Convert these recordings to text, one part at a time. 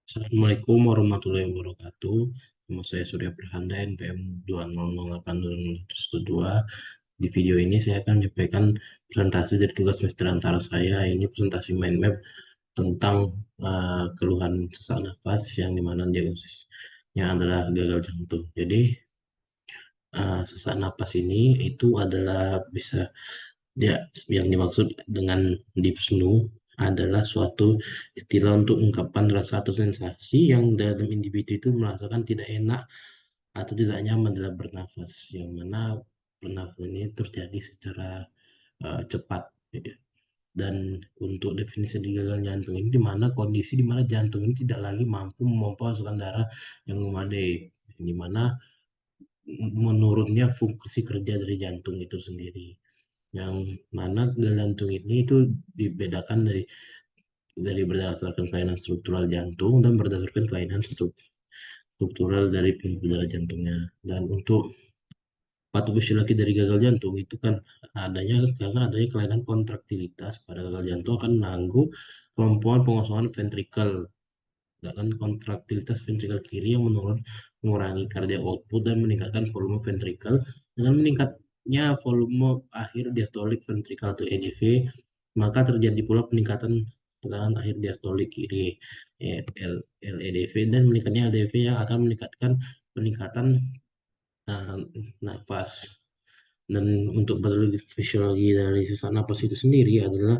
Assalamualaikum warahmatullahi wabarakatuh. Nama saya Surya Prahanda, NPM 200802102. Di video ini saya akan menyampaikan presentasi dari tugas semester antara saya. Ini presentasi mind map tentang keluhan sesak nafas yang dimana diagnosisnya adalah gagal jantung. Jadi sesak napas ini itu adalah bisa dia yang dimaksud dengan dyspnea adalah suatu istilah untuk mengungkapkan rasa atau sensasi yang dalam individu itu merasakan tidak enak atau tidak nyaman dalam bernafas, yang mana bernafas ini terjadi secara cepat, gitu. Dan untuk definisi di gagal jantung ini di mana kondisi di mana jantung ini tidak lagi mampu memompa asupan darah yang memadai, di mana menurunnya fungsi kerja dari jantung itu sendiri, yang mana jantung ini itu dibedakan dari berdasarkan kelainan struktural jantung dan berdasarkan kelainan struktural dari pembuluh darah jantungnya. Dan untuk patofisiologi dari gagal jantung itu kan karena adanya kelainan kontraktilitas pada gagal jantung akan mengganggu kemampuan pengosongan ventrikel. Sedangkan kontraktilitas ventrikel kiri yang mengurangi cardiac output dan meningkatkan volume ventrikel. Dengan meningkatnya volume akhir diastolik ventrikel atau EDV, maka terjadi pula peningkatan tekanan akhir diastolik kiri, LEDV, dan meningkatnya LDV yang akan meningkatkan peningkatan napas. Dan untuk patologi fisiologi dari sesak napas itu sendiri adalah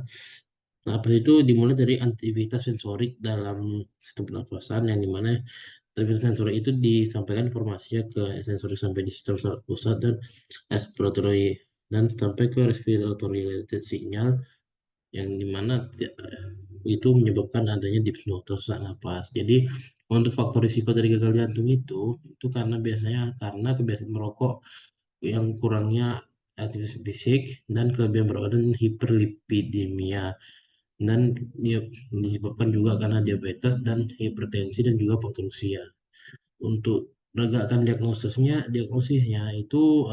napas itu dimulai dari aktivitas sensorik dalam sistem pernafasan, yang dimana aktivitas sensorik itu disampaikan informasinya ke sensorik sampai di sistem saraf pusat dan expiratory, dan sampai ke respiratory related signal, yang dimana itu menyebabkan adanya dyspnea atau sesak napas. Jadi untuk faktor risiko dari gagal jantung itu karena kebiasaan merokok, yang kurangnya aktivitas fisik, dan kelebihan berat badan, hiperlipidemia, dan dia disebabkan juga karena diabetes dan hipertensi dan juga faktor usia. Untuk menegakkan diagnosisnya itu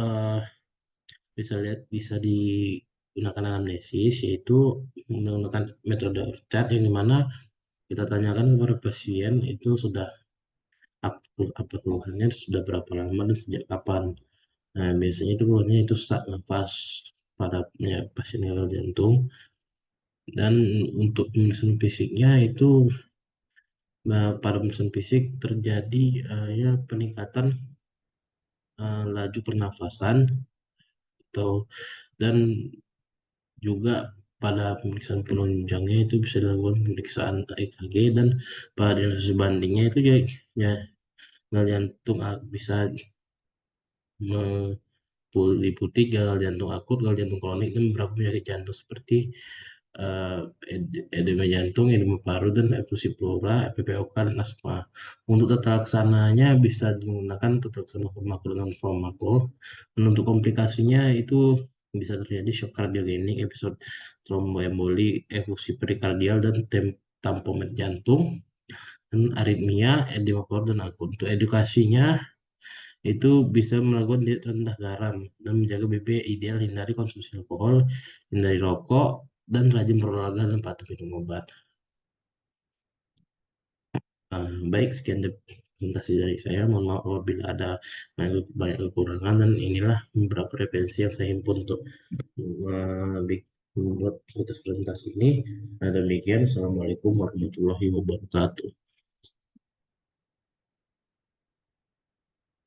bisa digunakan anamnesis, yaitu menggunakan metode Orchard, yang dimana kita tanyakan kepada pasien itu sudah apa keluhannya, sudah berapa lama, dan sejak kapan. Nah, biasanya itu keluhannya itu sesak nafas pada pasien gagal jantung. Dan untuk pemeriksaan fisiknya itu, pada pemeriksaan fisik terjadi ya peningkatan laju pernafasan atau, dan juga pada pemeriksaan penunjangnya itu bisa dilakukan pemeriksaan EKG, dan pada diagnosis bandingnya itu ya gagal jantung bisa meliputi gagal jantung akut, gagal jantung kronik, dan beberapa penyakit jantung seperti eh, edema jantung, edema paru, dan efusi pleura, PPOK, dan asma. Untuk tata laksananya bisa menggunakan tata laksana farmakol dengan farmakol. Dan untuk komplikasinya itu bisa terjadi shock kardiogenik, episode tromboemboli, efusi perikardial, dan tampongan jantung, dan aritmia, edema paru, dan akut. Untuk edukasinya itu bisa melakukan diet rendah garam dan menjaga BB ideal, hindari konsumsi alkohol, hindari rokok, dan rajin berolahraga dan patuh minum obat. Baik, sekian presentasi dari saya. Mohon maaf apabila ada banyak kekurangan, dan inilah beberapa referensi yang saya himpun untuk membuat presentasi ini. Demikian, Assalamualaikum warahmatullahi wabarakatuh.